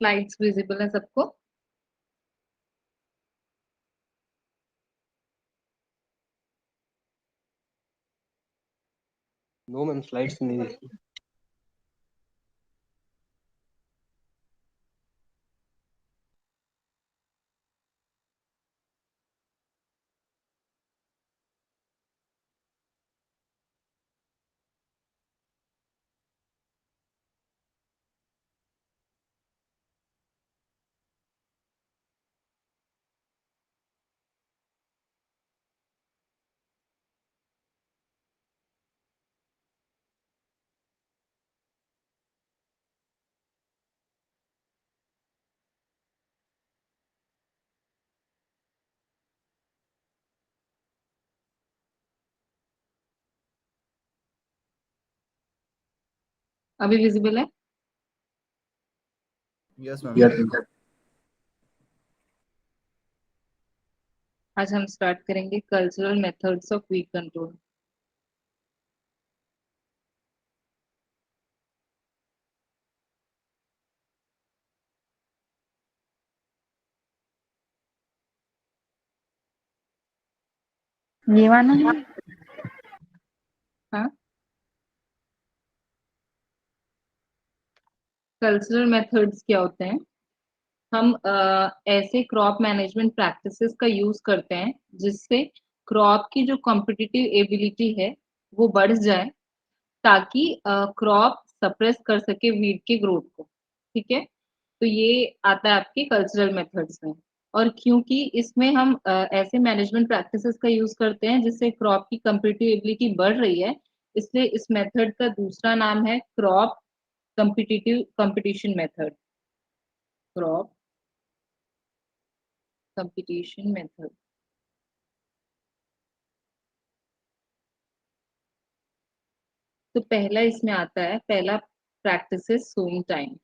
Slides visible है सबको? No ma'am, slides नहीं दिखी। अभी विजिबल है? Yes ma'am. यस। आज हम स्टार्ट करेंगे cultural methods of wheat control. ये वाला है। हाँ, कल्चरल मेथड्स क्या होते हैं? हम ऐसे क्रॉप मैनेजमेंट प्रैक्टिसेस का यूज करते हैं जिससे क्रॉप की जो कॉम्पिटिटिव एबिलिटी है वो बढ़ जाए, ताकि क्रॉप सप्रेस कर सके वीड के ग्रोथ को। ठीक है, तो ये आता है आपके कल्चरल मेथड्स में। और क्योंकि इसमें हम ऐसे मैनेजमेंट प्रैक्टिसेस का यूज करते हैं जिससे क्रॉप की कॉम्पिटिटिव एबिलिटी बढ़ रही है, इसलिए इस मेथड का दूसरा नाम है crop competitive competition method. Crop competition method. तो पहला इसमें आता है, पहला प्रैक्टिस है सोइंग टाइम।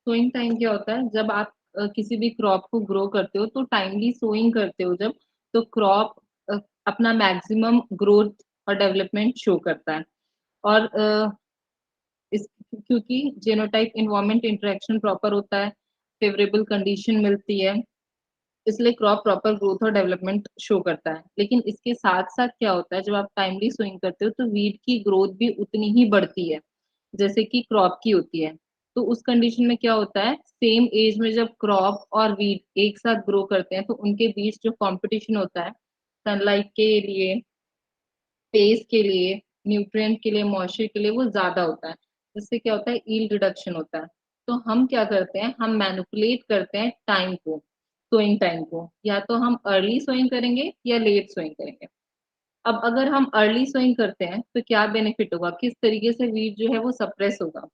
सोइंग टाइम क्या होता है? जब आप किसी भी क्रॉप को ग्रो करते हो तो टाइमली सोइंग करते हो जब, तो क्रॉप अपना मैक्सिमम ग्रोथ और डेवलपमेंट शो करता है। और इस क्योंकि जेनोटाइप इन्वायरमेंट इंटरेक्शन प्रॉपर होता है, फेवरेबल कंडीशन मिलती है, इसलिए क्रॉप प्रॉपर ग्रोथ और डेवलपमेंट शो करता है। लेकिन इसके साथ साथ क्या होता है, जब आप टाइमली सोइंग करते हो तो वीड की ग्रोथ भी उतनी ही बढ़ती है जैसे कि क्रॉप की होती है। तो उस कंडीशन में क्या होता है, सेम एज में जब क्रॉप और वीड एक साथ ग्रो करते हैं तो उनके बीच जो कंपटीशन होता है सनलाइट के लिए, स्पेस के लिए, न्यूट्रिएंट के लिए, मॉइस्चर के लिए, वो ज्यादा होता है। जिससे क्या होता है, यील्ड रिडक्शन होता है। तो हम क्या करते हैं, हम मैनिपुलेट करते हैं टाइम को, सोइंग टाइम को। या तो हम अर्ली सोइंग करेंगे या लेट सोइंग करेंगे। अब अगर हम अर्ली सोइंग करते हैं तो क्या बेनिफिट होगा, किस तरीके से वीट जो है वो सप्रेस होगा।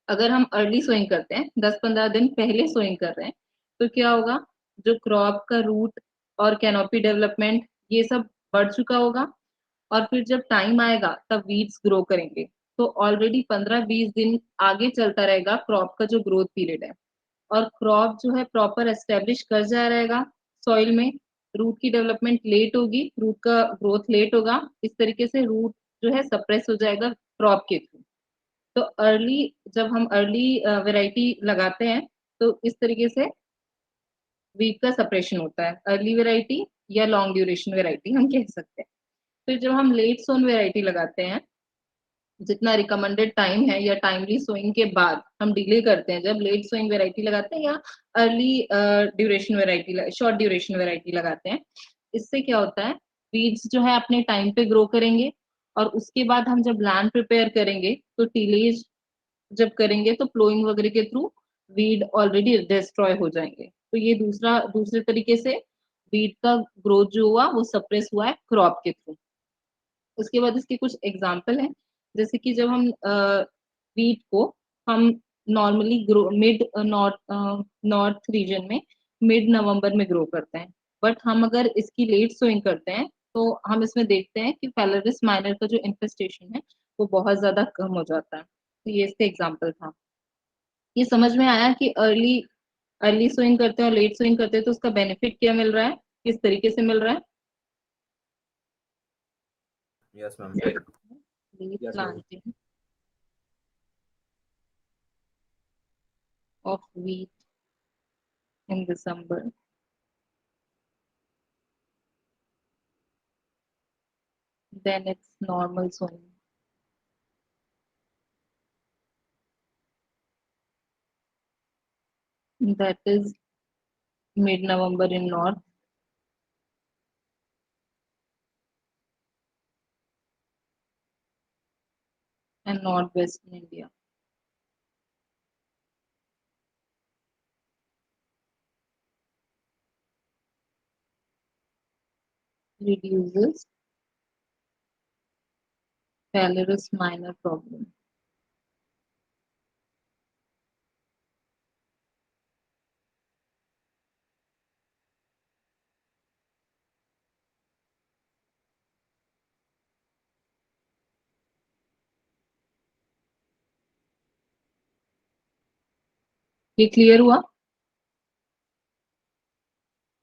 अगर हम अर्ली सोइंग करते हैं, 10-15 दिन पहले सोइंग कर रहे हैं, तो क्या होगा, जो क्रॉप का रूट और कैनोपी डेवलपमेंट ये सब बढ़ चुका होगा। और फिर जब टाइम आएगा तब वीड्स ग्रो करेंगे, तो ऑलरेडी 15-20 दिन आगे चलता रहेगा क्रॉप का जो ग्रोथ पीरियड है। और क्रॉप जो है प्रॉपर एस्टेब्लिश कर जा रहेगा सॉइल में। रूट की डेवलपमेंट लेट होगी, रूट का ग्रोथ लेट होगा, इस तरीके से रूट जो है सप्रेस हो जाएगा क्रॉप के थ्रू। तो अर्ली, जब हम अर्ली वैरायटी लगाते हैं तो इस तरीके से वीट का सप्रेशन होता है। अर्ली वैरायटी या लॉन्ग ड्यूरेशन वैरायटी हम कह सकते हैं। फिर जब हम लेट सोन वैरायटी लगाते हैं, जितना रिकमेंडेड टाइम है या टाइमली सोइंग के बाद हम डिले करते हैं, जब लेट सोइंग वैरायटी लगाते हैं या early duration variety, short duration variety लगाते हैं, इससे क्या होता है, बीड्स जो है अपने टाइम पे ग्रो करेंगे। और उसके बाद हम जब लैंड प्रिपेयर करेंगे तो टीलेज जब करेंगे तो प्लोइंग वगैरह के थ्रू वीड ऑलरेडी डिस्ट्रॉय हो जाएंगे। तो ये दूसरे तरीके से वीड का ग्रोथ जो हुआ वो सप्रेस हुआ है क्रॉप के थ्रू। उसके बाद इसके कुछ एग्जाम्पल हैं, जैसे कि जब हम वीट को हम normally grow mid north region में मिड नवंबर में ग्रो करते हैं। बट हम अगर इसकी लेट सोइंग करते हैं तो हम इसमें देखते हैं कि फेलरिस माइनर का जो इन्फेस्टेशन है वो बहुत ज्यादा कम हो जाता है। तो ये इसका एग्जाम्पल था। ये समझ में आया कि अर्ली अर्ली सोइंग करते हैं और लेट सोइंग करते हैं तो उसका बेनिफिट क्या मिल रहा है, किस तरीके से मिल रहा है। Yes ma'am. Leaf planting of wheat in December. Then it's normal sowing. That is mid-November in north and northwestern India. Reduces Phalaris minor problem. ये क्लियर हुआ?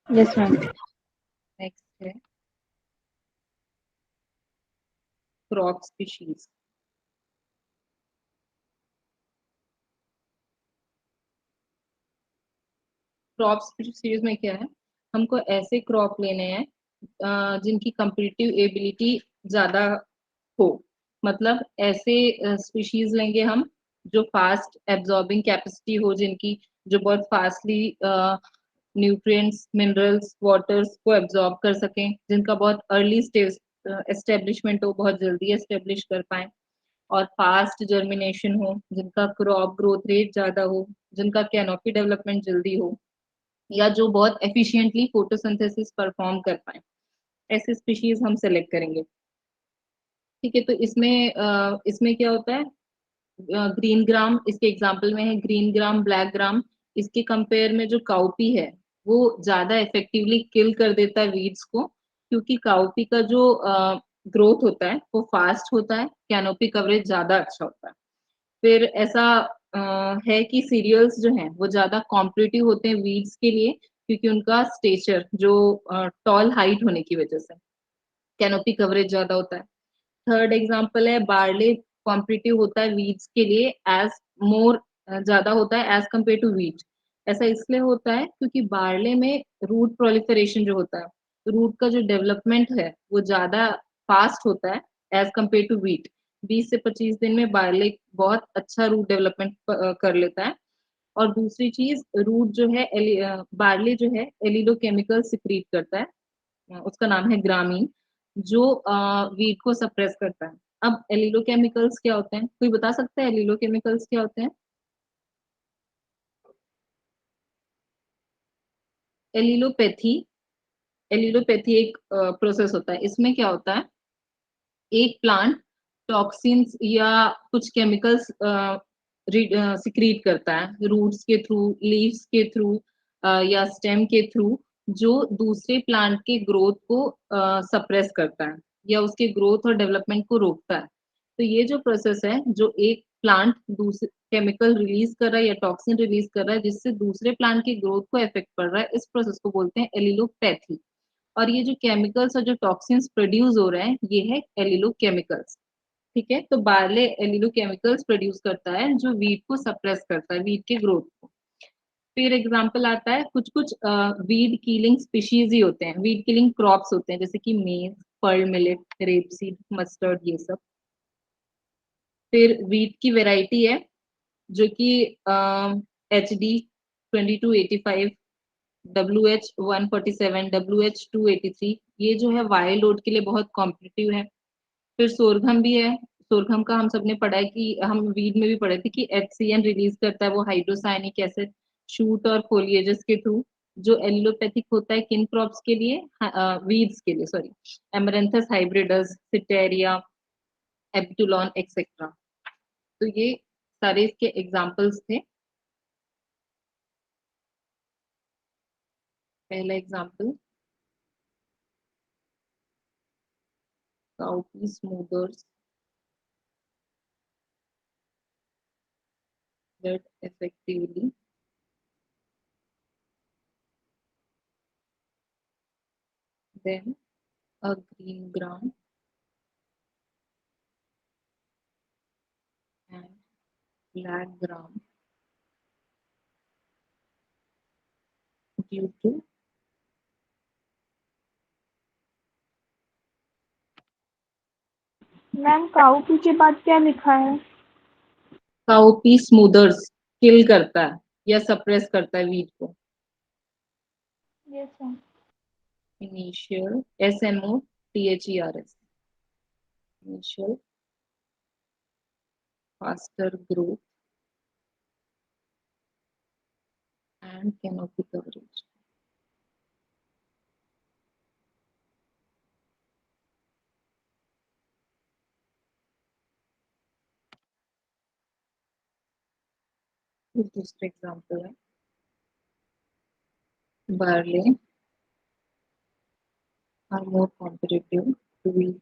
Yes ma'am. नेक्स्ट है क्रॉप स्पीशीज. क्रॉप स्पीशीज में क्या है, हमको ऐसे crop लेने हैं जिनकी कंपीटिटिव एबिलिटी ज्यादा हो. मतलब ऐसे स्पीशीज लेंगे हम जो फास्ट एब्जॉर्बिंग कैपेसिटी हो, जिनकी जो बहुत फास्टली न्यूट्रिएंट्स, मिनरल्स, वाटर्स को एब्जॉर्ब कर सकें, जिनका बहुत अर्ली स्टेज एस्टेब्लिशमेंट हो, बहुत जल्दी एस्टेब्लिश कर पाए, और फास्ट जर्मिनेशन हो, जिनका क्रॉप ग्रोथ रेट ज्यादा हो, जिनका कैनोपी डेवलपमेंट जल्दी हो, या जो बहुत एफिशिएंटली फोटोसिंथेसिस परफॉर्म कर पाए. ऐसे स्पीशीज हम सेलेक्ट करेंगे. ठीक है, तो इसमें क्या होता है, ग्रीन ग्राम इसके एग्जाम्पल में है. ग्रीन ग्राम, ब्लैक ग्राम, इसके कंपेयर में जो काउपी है वो ज्यादा इफेक्टिवली किल कर देता है वीड्स को, क्योंकि काउपी का जो ग्रोथ होता है वो फास्ट होता है, कैनोपी कवरेज ज्यादा अच्छा होता है. फिर ऐसा है कि सीरियल्स जो हैं वो ज्यादा कॉम्पिटिटिव होते हैं वीड्स के लिए, क्योंकि उनका स्टेचर जो टॉल हाइट होने की वजह से कैनोपी कवरेज ज्यादा होता है. थर्ड एग्जांपल है बार्ले. कॉम्पिटिटिव होता है वीड्स के लिए एज मोर, ज्यादा होता है एज कम्पेयर टू वीट. ऐसा इसलिए होता है क्योंकि बार्ले में रूट प्रोलिफरेशन जो होता है, रूट का जो डेवलपमेंट है वो ज्यादा फास्ट होता है एज कम्पेयर टू वीट. 20 से 25 दिन में बार्ले बहुत अच्छा रूट डेवलपमेंट कर लेता है. और दूसरी चीज, रूट जो है बार्ले जो है एलिडोकेमिकल सिक्रीट करता है, उसका नाम है ग्रामीन, जो वीट को सप्रेस करता है. अब एलिलोकेमिकल्स क्या होते हैं, कोई बता सकता है एलिलोकेमिकल्स क्या होते हैं? एलिलोपैथी. एलिलोपैथी एक प्रोसेस होता है. इसमें क्या होता है, एक प्लांट टॉक्सिन्स या कुछ केमिकल्स सिक्रीट करता है रूट्स के थ्रू, लीव्स के थ्रू, या स्टेम के थ्रू, जो दूसरे प्लांट के ग्रोथ को सप्रेस करता है या उसके ग्रोथ और डेवलपमेंट को रोकता है. तो ये जो प्रोसेस है, जो एक प्लांट दूसरे केमिकल रिलीज कर रहा है या टॉक्सिन रिलीज कर रहा है जिससे दूसरे प्लांट की ग्रोथ को इफेक्ट पड़ रहा है, इस प्रोसेस को बोलते हैं एलिलोपैथी. और ये जो केमिकल्स और जो टॉक्सिन्स प्रोड्यूस हो रहे हैं ये है एलिलोकेमिकल्स. ठीक है, तो बार्ले एलिलोकेमिकल्स प्रोड्यूस करता है जो वीट को सप्रेस करता है, वीट के ग्रोथ को. फिर एग्जांपल आता है कुछ कुछ वीड किलिंग स्पीशीज ही होते हैं, वीड किलिंग क्रॉप्स होते हैं, जैसे कि मेज, पर्ल मिलेट, रेपसीड, मस्टर्ड, ये सब. फिर वीट की वेराइटी है जो कि HD 2285, WH 147, WH 283, ये जो है वाइल्ड ओट के लिए बहुत कॉम्पिटिटिव है. फिर सोरघम भी है. सोरघम का हम सबने पढ़ा है कि हम वीड में भी पढ़े थे कि HCN रिलीज करता है, वो हाइड्रोसायनिक एसिड शूट और फोलिएजेस के थ्रू, जो एलिलोपैथिक होता है किन क्रॉप्स के लिए, वीड्स के लिए, sorry, amaranthus hybridus, setaria, abutilon etcetera. तो ये सारे इसके एग्जाम्पल्स थे. पहला example, cowpea smothers that effectively then a green gram and black gram due to ma'am cowpea के बाद क्या लिखा है? काउपी स्मूदर्स, किल करता है या सप्रेस करता है वीट को। Yes ma'am. Initial SMOTHERS, initial faster growth and canopy coverage. दूसरा एग्जाम्पल है barley are more competitive to wheat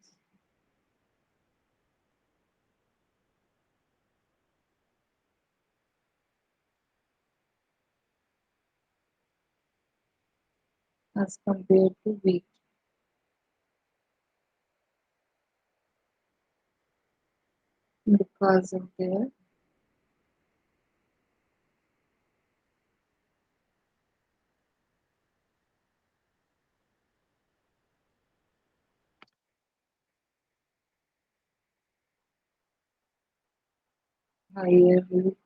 as compared to wheat because of their higher root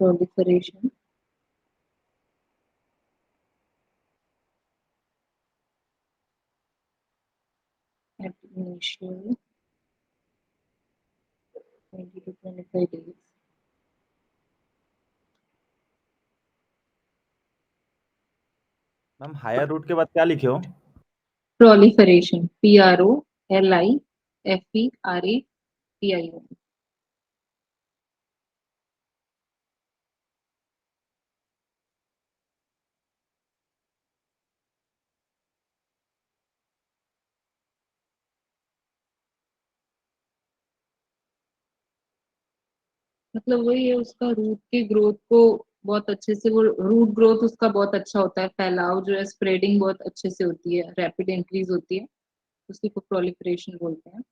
proliferation at initial 20 to 25 days. Ma'am higher root के बाद क्या लिखे हो? Proliferation, PROLIFERATION. मतलब वही है, उसका रूट की ग्रोथ को बहुत अच्छे से, वो रूट ग्रोथ उसका बहुत अच्छा होता है, फैलाव जो है स्प्रेडिंग बहुत अच्छे से होती है, रैपिड इंक्रीज होती है, उसी को प्रोलिफरेशन बोलते हैं।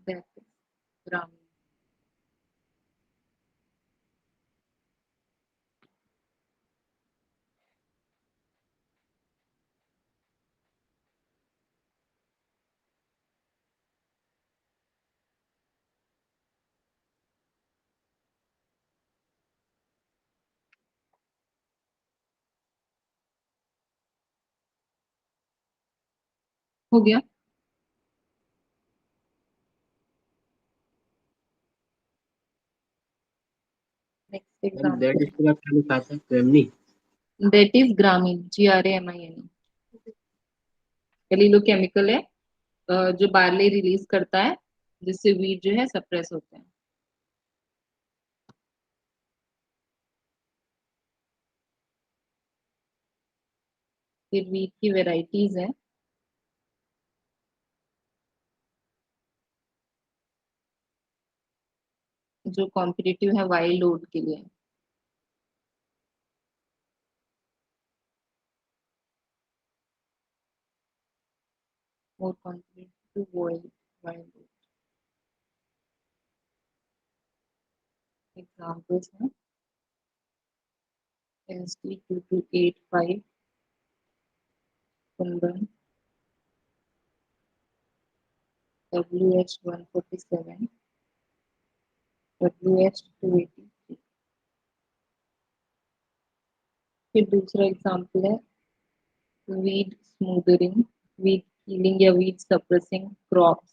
That is ग्रामीण। हो गया। नेक्स्ट दैट एग्जांपल, इसके बाद क्या लिखा था? क्रेमनी। दैट इज ग्रामीण, GRAMIN। एलिलो केमिकल है जो बार्ले रिलीज करता है, जिससे वीट जो है सप्रेस होते हैं। फिर वीट की वेराइटीज है, जो कॉम्पिटिटिव है वाइल्ड ओट के लिए। और कॉम्पिटिटिव वाइल्ड ओट। एग्जाम्पल्स हैं SD2285 कुंदन, WH147, WH283। फिर दूसरा एग्जाम्पल है वीड स्मूदरिंग, वीड कीलिंग या वीड सप्रेसिंग क्रॉप्स,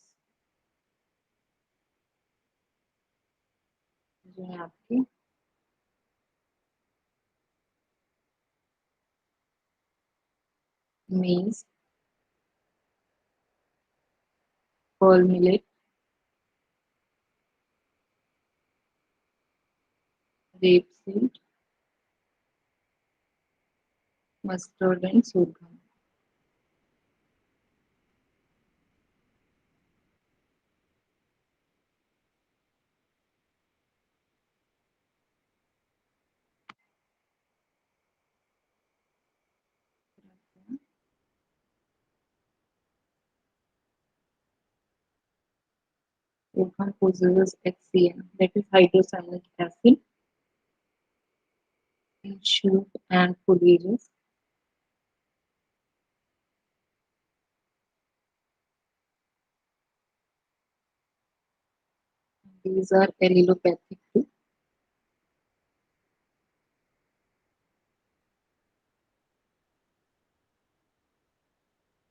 जो है आपकी मेज, pearl millet, rapeseed, mustard and sorghum। One possesses HCN, that is hydrocyanic acid, in shoot and foliages. These are allelopathic too.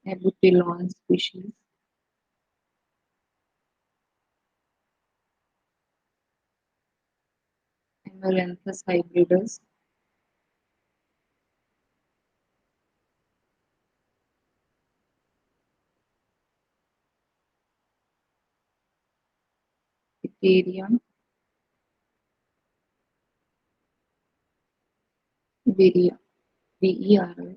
Abutilon species. Amaranthus hybridus. Piterium. Viria. VERA.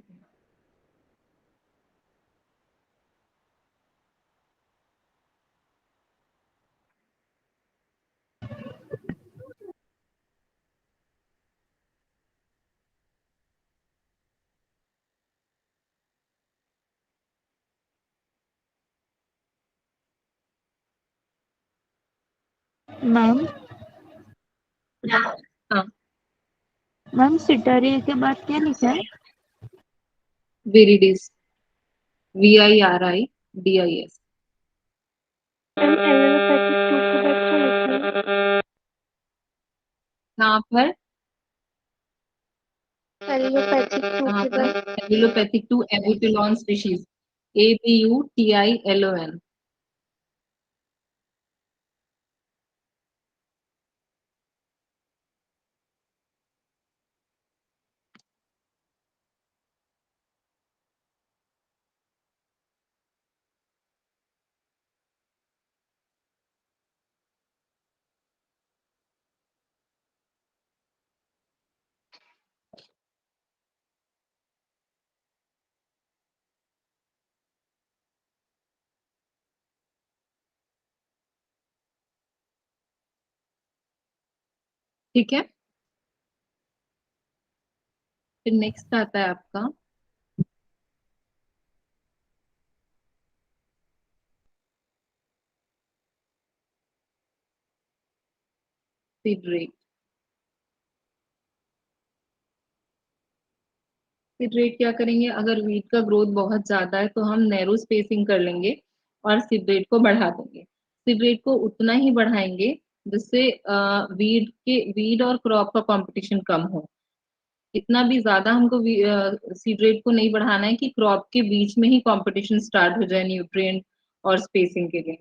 Ma'am हाँ, ma'am सिटारिया के बाद क्या लिखा है? विरिडिस. VIRIDIS. मैम एलोपैथिक 2 के बाद क्या लिखा है? यहाँ पर एलोपैथिक 2 यहाँ के पर बाद एलिलोपैथिक टू एबुटिलॉन स्पीशीज. ABUTILON. ठीक है. फिर नेक्स्ट आता है आपका सीड रेट. सीड रेट क्या करेंगे, अगर वीट का ग्रोथ बहुत ज्यादा है तो हम नैरो स्पेसिंग कर लेंगे और सीड रेट को बढ़ा देंगे. सीड रेट को उतना ही बढ़ाएंगे जिससे वीड और क्रॉप का कंपटीशन कम हो. इतना भी ज्यादा हमको सीड रेट को नहीं बढ़ाना है कि क्रॉप के बीच में ही कंपटीशन स्टार्ट हो जाए न्यूट्रिएंट और स्पेसिंग के लिए.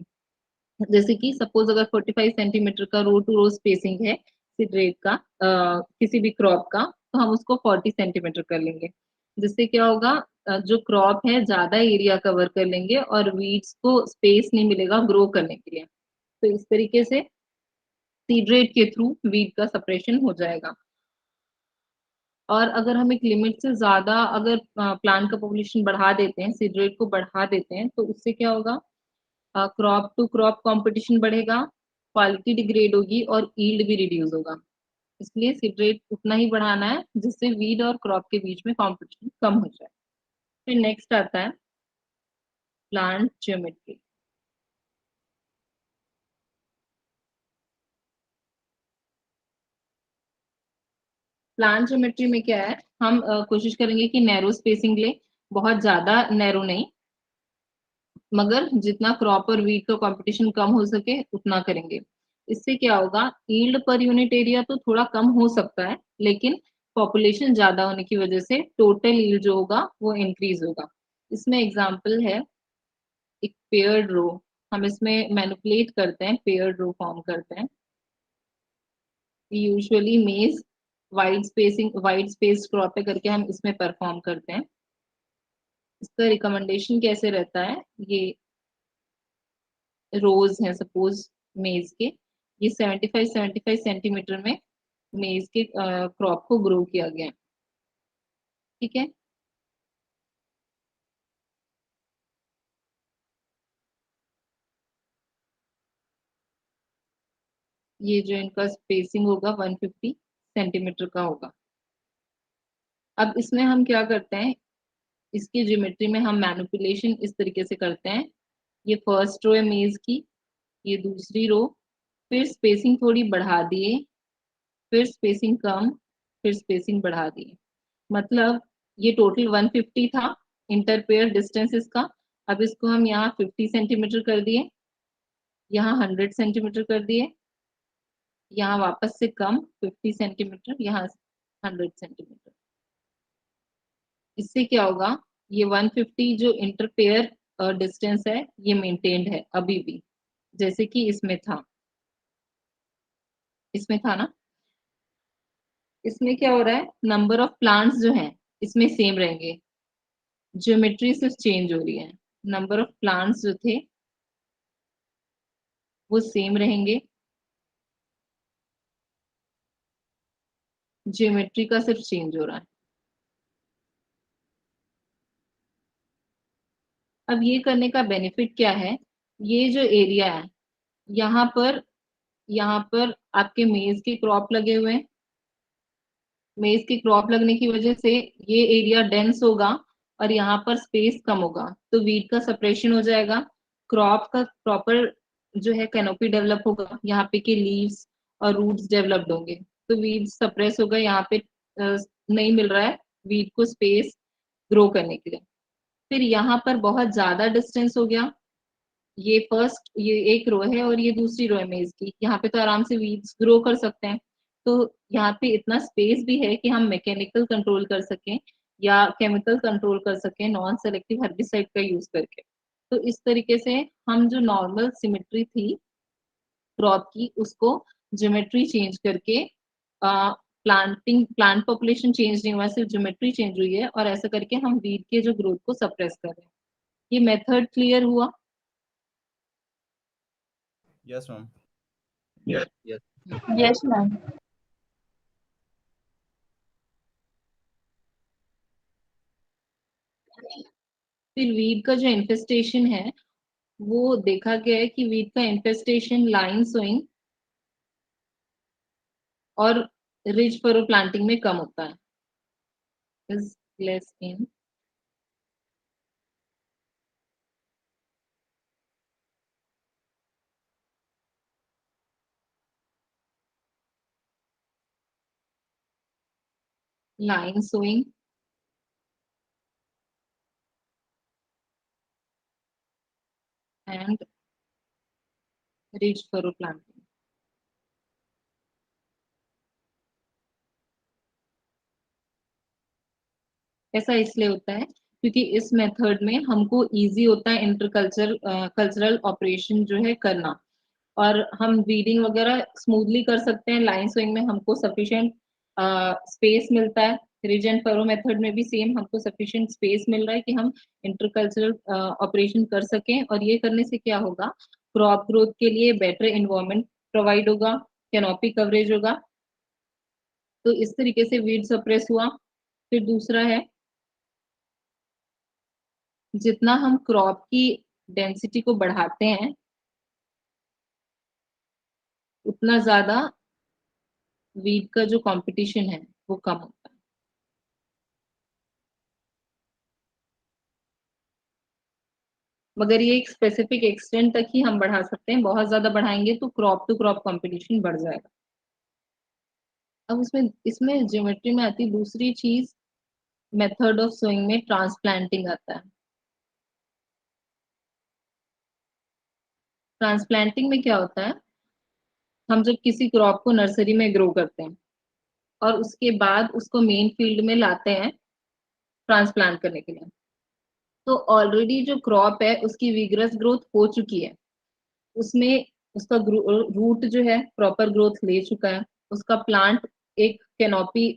जैसे कि सपोज अगर 45 सेंटीमीटर का रो टू रो स्पेसिंग है सीड रेट का, किसी भी क्रॉप का, तो हम उसको 40 सेंटीमीटर कर लेंगे. जिससे क्या होगा, जो क्रॉप है ज्यादा एरिया कवर कर लेंगे और वीड्स को स्पेस नहीं मिलेगा ग्रो करने के लिए. तो इस तरीके से सीड रेट के थ्रू वीड का सपरेशन हो जाएगा. और अगर हम एक लिमिट से ज्यादा अगर प्लांट का पॉपुलेशन बढ़ा देते हैं, सीड रेट को बढ़ा देते हैं, तो उससे क्या होगा, क्रॉप टू क्रॉप कंपटीशन बढ़ेगा, क्वालिटी डिग्रेड होगी और यील्ड भी रिड्यूस होगा. इसलिए सीड रेट उतना ही बढ़ाना है जिससे वीड और क्रॉप के बीच में कंपटीशन कम हो जाए. फिर नेक्स्ट आता है प्लांट ज्योमेट्री. प्लांट ज्योमेट्री में क्या है, हम कोशिश करेंगे कि नैरो स्पेसिंग ले, बहुत ज्यादा नैरो नहीं, मगर जितना क्रॉप और वीट का कंपटीशन कम हो सके उतना करेंगे. इससे क्या होगा, यील्ड पर यूनिट एरिया तो थोड़ा कम हो सकता है, लेकिन पॉपुलेशन ज्यादा होने की वजह से टोटल यील्ड जो होगा वो इंक्रीज होगा. इसमें एग्जांपल है एक पेयर्ड रो. हम इसमें मैनिपुलेट करते हैं, पेयर्ड रो फॉर्म करते हैं. यूजुअली मेज वाइड स्पेस क्रॉप पे करके हम इसमें परफॉर्म करते हैं. इसका रिकमेंडेशन कैसे रहता है, ये रोज हैं सपोज मेज के, ये 75 सेंटीमीटर में मेज के क्रॉप को ग्रो किया गया है. ठीक है. ये जो इनका स्पेसिंग होगा 150 सेंटीमीटर का होगा. अब इसमें हम क्या करते हैं, इसकी ज्योमेट्री में हम मैनिपुलेशन इस तरीके से करते हैं. ये फर्स्ट रो है मेज की, ये दूसरी रो, फिर स्पेसिंग थोड़ी बढ़ा दिए, फिर स्पेसिंग कम, फिर स्पेसिंग बढ़ा दिए। मतलब ये टोटल 150 था इंटरपेयर डिस्टेंस इसका। अब इसको हम यहाँ 50 सेंटीमीटर कर दिए, यहाँ 100 सेंटीमीटर कर दिए, यहाँ वापस से कम 50 सेंटीमीटर, यहाँ 100 सेंटीमीटर। इससे क्या होगा, ये 150 जो इंटरपेयर डिस्टेंस है ये मेंटेन्ड है अभी भी, जैसे कि इसमें था ना। इसमें क्या हो रहा है, नंबर ऑफ प्लांट्स जो हैं इसमें सेम रहेंगे, ज्योमेट्री सिर्फ चेंज हो रही है। नंबर ऑफ प्लांट्स जो थे वो सेम रहेंगे, ज्योमेट्री का सिर्फ चेंज हो रहा है। अब ये करने का बेनिफिट क्या है, ये जो एरिया है यहाँ पर आपके मेज के क्रॉप लगे हुए हैं। मेज के क्रॉप लगने की वजह से ये एरिया डेंस होगा और यहाँ पर स्पेस कम होगा, तो वीट का सेपरेशन हो जाएगा, क्रॉप का प्रॉपर जो है कैनोपी डेवलप होगा, यहाँ पे के लीव्स और रूट्स डेवलप्ड होंगे, तो वीट सप्रेस होगा, यहाँ पे नहीं मिल रहा है वीट को स्पेस ग्रो करने के लिए। फिर यहाँ पर बहुत ज्यादा डिस्टेंस हो गया, ये एक रो है और ये दूसरी रो है मेज की, यहाँ पे तो आराम से वीड्स ग्रो कर सकते हैं। तो यहाँ पे इतना स्पेस भी है कि हम मैकेनिकल कंट्रोल कर सकें या केमिकल कंट्रोल कर सकें नॉन सेलेक्टिव हर्बिसाइड का यूज करके। तो इस तरीके से हम जो नॉर्मल सिमेट्री थी क्रॉप की उसको ज्योमेट्री चेंज करके, प्लांट पॉपुलेशन चेंज नहीं हुआ, सिर्फ ज्योमेट्री चेंज हुई है, और ऐसा करके हम वीड के जो ग्रोथ को सप्रेस कर रहे हैं। ये मेथड क्लियर हुआ? Yes ma'am. Yes ma'am. फिर वीड का जो इन्फेस्टेशन है वो देखा गया है कि वीड का इन्फेस्टेशन लाइन सोइंग और रिज फरो प्लांटिंग में कम होता है, is less in line sowing and ridge furrow planting. ऐसा इसलिए होता है क्योंकि इस मेथड में हमको इजी होता है कल्चरल ऑपरेशन जो है करना, और हम वीडिंग वगैरह स्मूथली कर सकते हैं। लाइन सोइंग में हमको सफिशिएंट स्पेस मिलता है, रिज एंड फरो मेथड में भी सेम हमको सफिशिएंट स्पेस मिल रहा है कि हम इंटरकल्चरल ऑपरेशन कर सकें, और ये करने से क्या होगा, क्रॉप ग्रोथ के लिए बेटर इन्वायरमेंट प्रोवाइड होगा, कैनोपी कवरेज होगा। तो इस तरीके से वीड सप्रेस हुआ। फिर दूसरा है, जितना हम क्रॉप की डेंसिटी को बढ़ाते हैं उतना ज्यादा वीड का जो कंपटीशन है वो कम होता है। मगर ये एक स्पेसिफिक एक्सटेंट तक ही हम बढ़ा सकते हैं, बहुत ज्यादा बढ़ाएंगे तो क्रॉप टू क्रॉप कंपटीशन बढ़ जाएगा। अब उसमें इसमें ज्योमेट्री में आती दूसरी चीज, मेथड ऑफ सोइंग में ट्रांसप्लांटिंग आता है। ट्रांसप्लांटिंग में क्या होता है, हम जब किसी क्रॉप को नर्सरी में ग्रो करते हैं और उसके बाद उसको मेन फील्ड में लाते हैं ट्रांसप्लांट करने के लिए, तो ऑलरेडी जो क्रॉप है उसकी विगरस ग्रोथ हो चुकी है, उसमें उसका रूट जो है प्रॉपर ग्रोथ ले चुका है, उसका प्लांट एक कैनोपी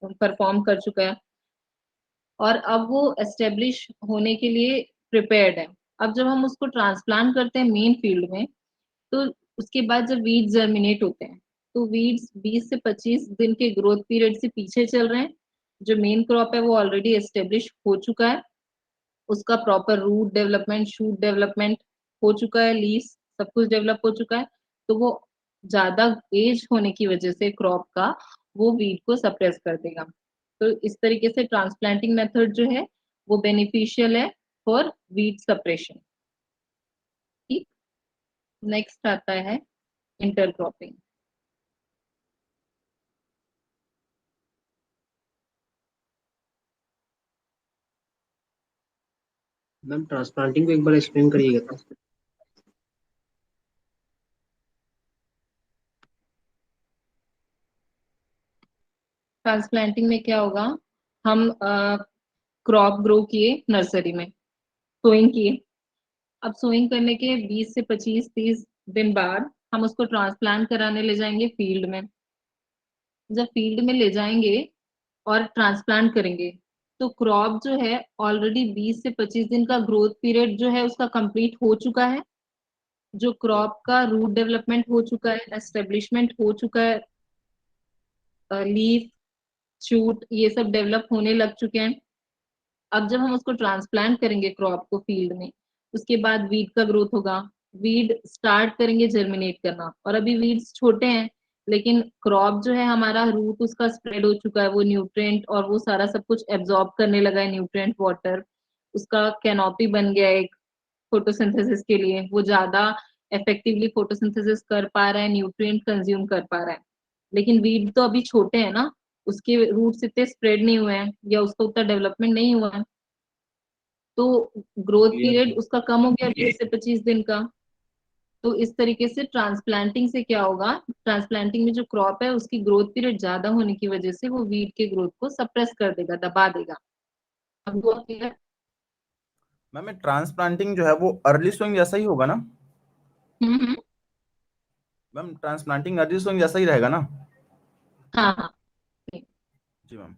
परफॉर्म कर चुका है, और अब वो एस्टेब्लिश होने के लिए प्रिपेयर्ड है। अब जब हम उसको ट्रांसप्लांट करते हैं मेन फील्ड में, तो उसके बाद जब वीड्स जर्मिनेट होते हैं तो वीड्स 20 से 25 दिन के ग्रोथ पीरियड से पीछे चल रहे हैं। जो मेन क्रॉप है वो ऑलरेडी एस्टेब्लिश हो चुका है, उसका proper root development, shoot development हो चुका है, लीव्स सब कुछ डेवलप हो चुका है, तो वो ज्यादा एज होने की वजह से क्रॉप का वो वीड को सप्रेस कर देगा। तो इस तरीके से ट्रांसप्लांटिंग मेथड जो है वो बेनिफिशियल है फॉर वीड सप्रेशन। ठीक। नेक्स्ट आता है इंटरक्रॉपिंग। मैम ट्रांसप्लांटिंग को एक बार एक्सप्लेन करिएगा तो। ट्रांसप्लांटिंग में क्या होगा, हम क्रॉप ग्रो किए नर्सरी में, सोइंग किए। अब सोइंग करने के 20 से 25-30 दिन बाद हम उसको ट्रांसप्लांट कराने ले जाएंगे फील्ड में। जब फील्ड में ले जाएंगे और ट्रांसप्लांट करेंगे तो क्रॉप जो है ऑलरेडी 20 से 25 दिन का ग्रोथ पीरियड जो है उसका कंप्लीट हो चुका है। जो क्रॉप का रूट डेवलपमेंट हो चुका है, एस्टेब्लिशमेंट हो चुका है, लीफ शूट ये सब डेवलप होने लग चुके हैं। अब जब हम उसको ट्रांसप्लांट करेंगे क्रॉप को फील्ड में, उसके बाद वीड का ग्रोथ होगा। वीड स्टार्ट करेंगे जर्मिनेट करना, और अभी वीड्स छोटे हैं लेकिन क्रॉप जो है हमारा रूट उसका स्प्रेड हो चुका है, वो न्यूट्रिएंट और वो सारा सब कुछ एब्जॉर्ब करने लगा है, न्यूट्रिएंट वाटर। उसका कैनोपी बन गया एक फोटोसिंथेसिस के लिए, वो ज्यादा इफेक्टिवली फोटोसिंथेसिस कर पा रहा है, न्यूट्रिएंट कंज्यूम कर पा रहा है। लेकिन वीड तो अभी छोटे हैं ना, उसके रूट्स इतने स्प्रेड नहीं हुए हैं या उसका उतना डेवलपमेंट नहीं हुआ है, तो ग्रोथ पीरियड उसका कम हो गया 20 से 25 दिन का। तो इस तरीके से ट्रांसप्लांटिंग से क्या होगा, ट्रांसप्लांटिंग में जो क्रॉप है उसकी ग्रोथ पीरियड ज्यादा होने की वजह से वो वीड के ग्रोथ को सप्रेस कर देगा, दबा देगा। अब वो क्लियर? मैम ये ट्रांसप्लांटिंग जो है वो अर्ली सोइंग जैसा ही होगा ना? हम्म। मैम ट्रांसप्लांटिंग अर्ली सोइंग जैसा ही रहेगा ना? हाँ हाँ। जी मैम।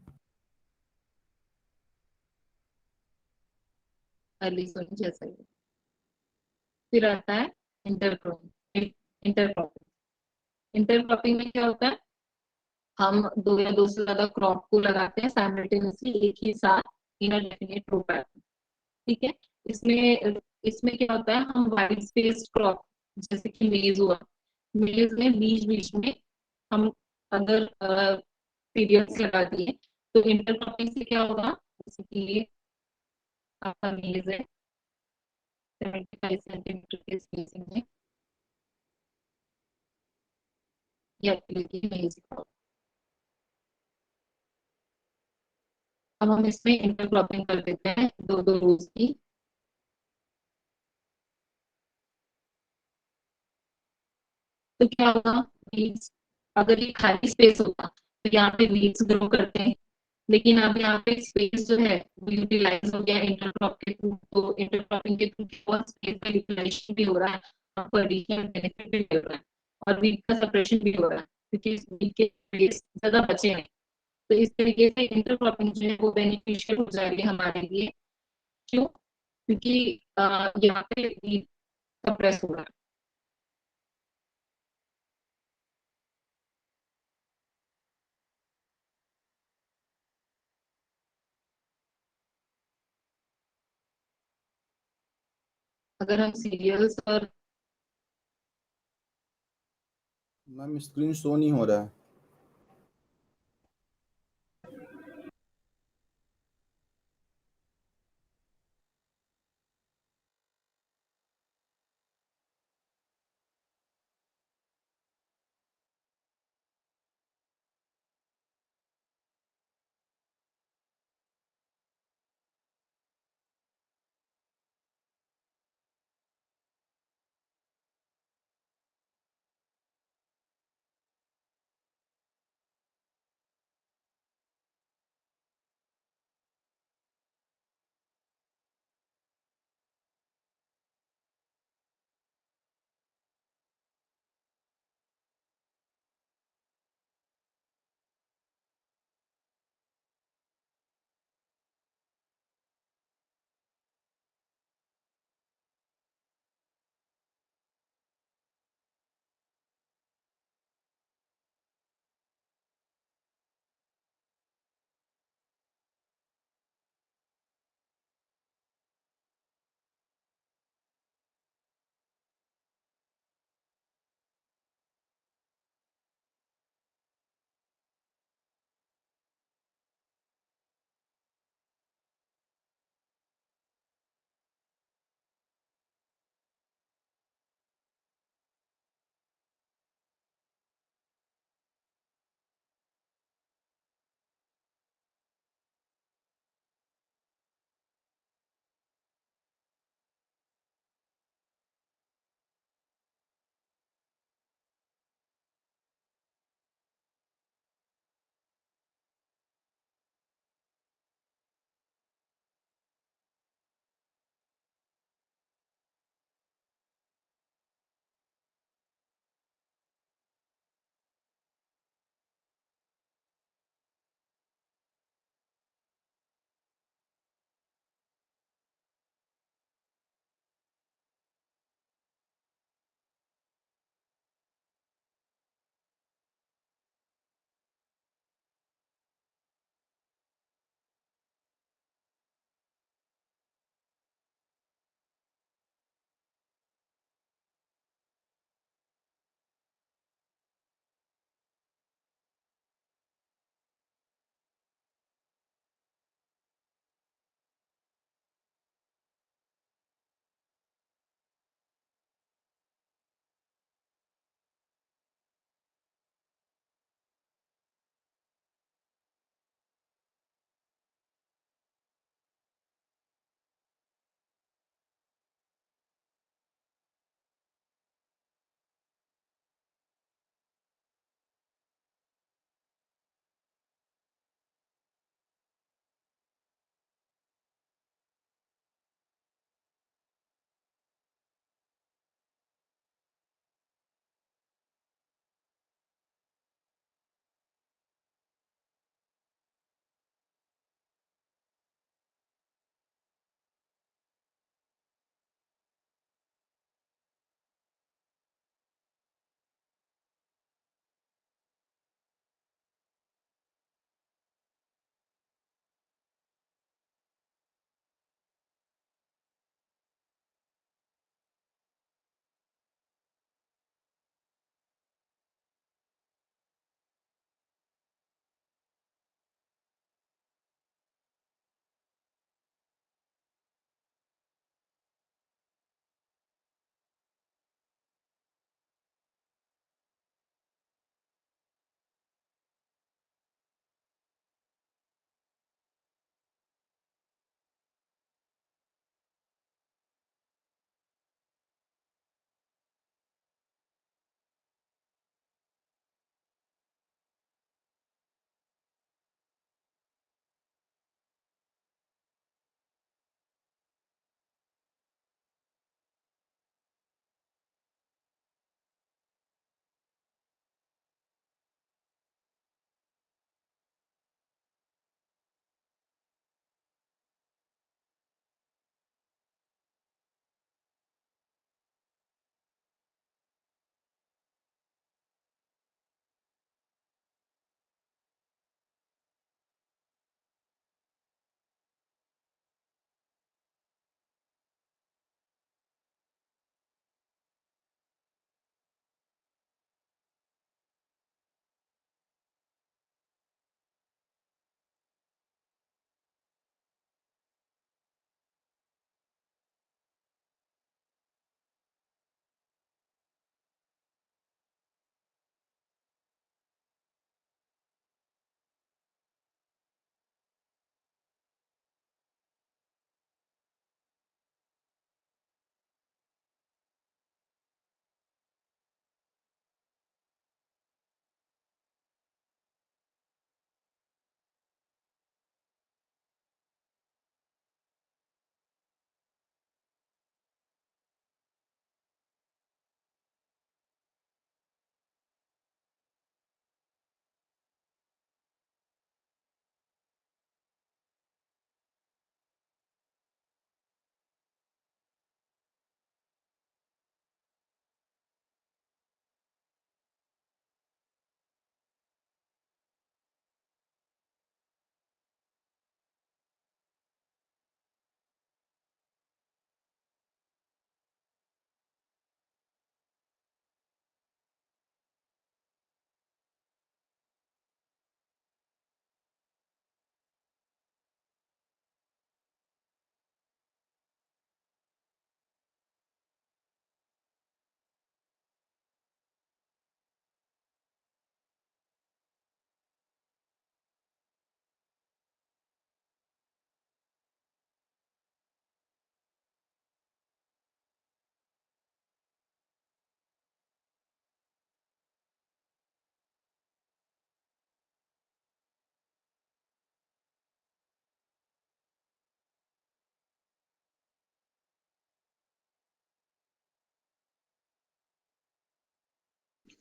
अर्ली सोइंग जैसा ही। फिर आता है इंटरक्रॉपिंग। इंटरक्रॉपिंग इंटरक्रॉपिंग में क्या होता है, हम दो या दो से ज्यादा क्रॉप को लगाते हैं साइमल्टेनियसली एक ही साथ इन अ डेफिनेट रो पैटर्न। ठीक है। इसमें इसमें क्या होता है, हम वाइड स्पेस क्रॉप, जैसे कि मेज हुआ, मेज में बीच बीच में हम अगर पीरियड्स लगा दिए तो इंटरक्रॉपिंग से क्या होगा, जैसे कि ये आपका मेज है 75 सेंटीमीटर के स्पेसिंग में, या आपकी मेज। अब हम इसमें इंटरक्रॉपिंग कर देते हैं दो दो रोज की। तो क्या होगा, वीड्स, अगर ये खाली स्पेस होगा तो यहाँ पे वीड्स ग्रो करते हैं, लेकिन अब यहाँ पे स्पेस जो है वो यूटिलाइज हो गया इंटरक्रॉप के थ्रू, तो इंटरक्रॉपिंग के थ्रू बहुत स्पेस का यूटिलाइजेशन भी हो रहा है, आपको एडिशनल बेनिफिट भी मिल रहा है, और वीड का सेपरेशन भी हो रहा है क्योंकि वीड के स्पेस ज्यादा बचे हैं। तो इस तरीके से इंटरक्रॉपिंग जो है वो बेनिफिशियल हो जाएगी हमारे लिए। क्यों? क्योंकि यहाँ पे वीड सप्रेस हो रहा है। अगर हम सीरियल्स और मैम स्क्रीन शो नहीं हो रहा है।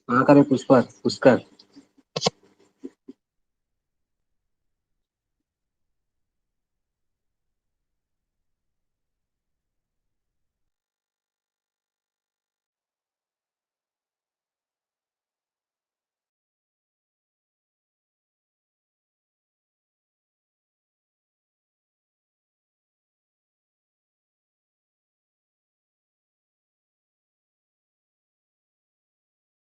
महाकाव्य पुष्कर पुष्कर